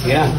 Yeah.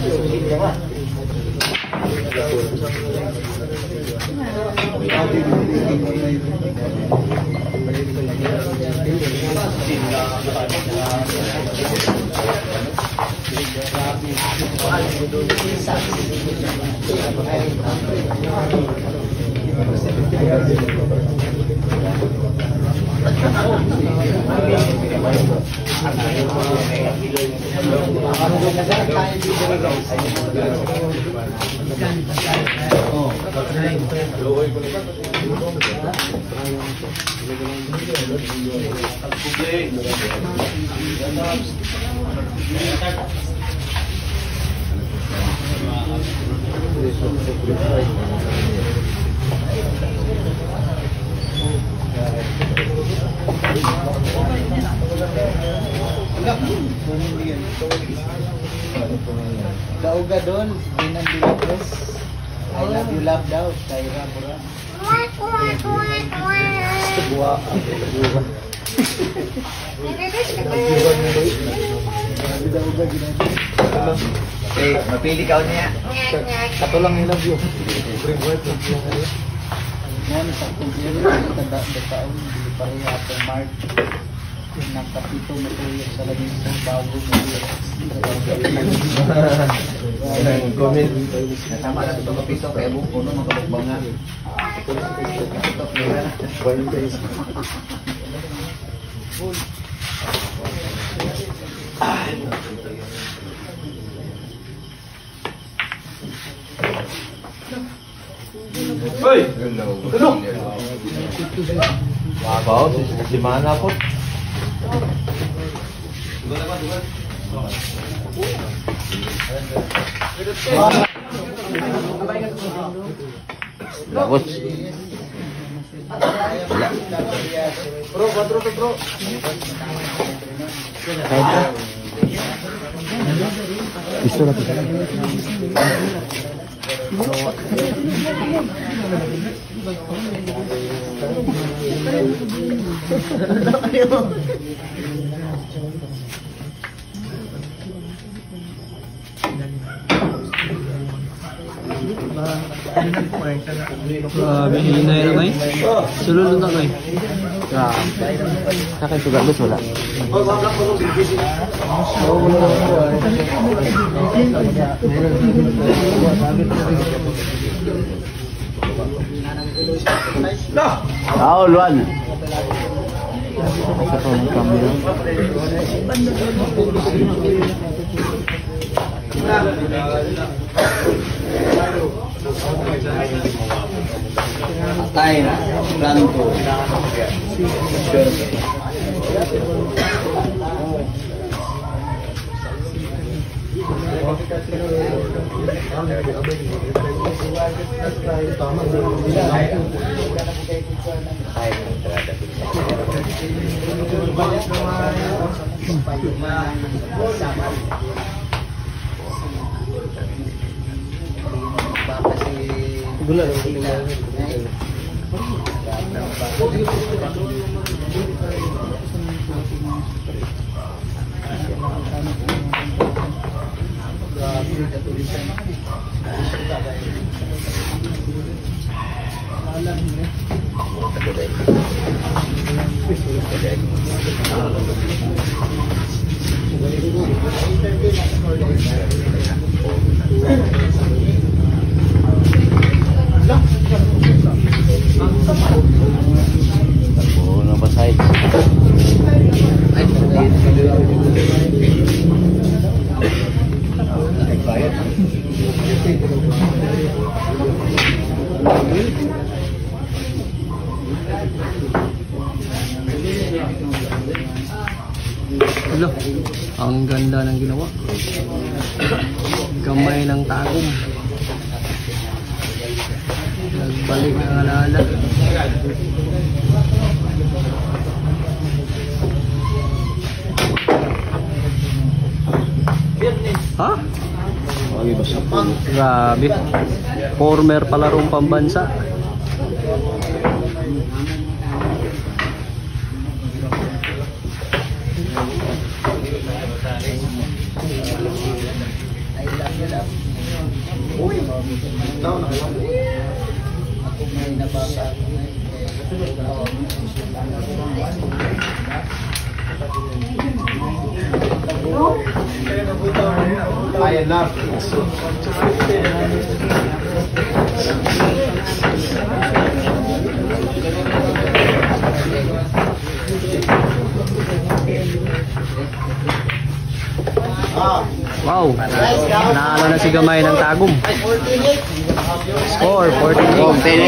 Dauga doon, binan bilabres. I love you, love daw. Kaira pura. Dauga ginagawa. Eh, mapili ka niya. Kato lang I love you. Ngayon sa kumpira, tanda sa taon, hindi pareha atong Mark. Nakapito mo po yung sa labing sa bago mo yun. Comment. Nasama na ito kapito kaya buong puno magkabukbangan. Hoy! Hello. Wow, si mana po. Labos. Bro, 4 to bro. Gusto na po. Grabe, hinay na kayo. Sulunod na kayo. Sa akin sugar bus wala. Oh, Luan. Sa to ng camera. Patay na. Planto. Gula. Hello, ang ganda ng ginawa. Gamay ng tagom. Nagbalik ang alaala. Ha? Grabe. Former palarong pambansa. Ako may nabasa. Ayan na. Wow. Nanalo na si Gamay ng Tagum. Score 48.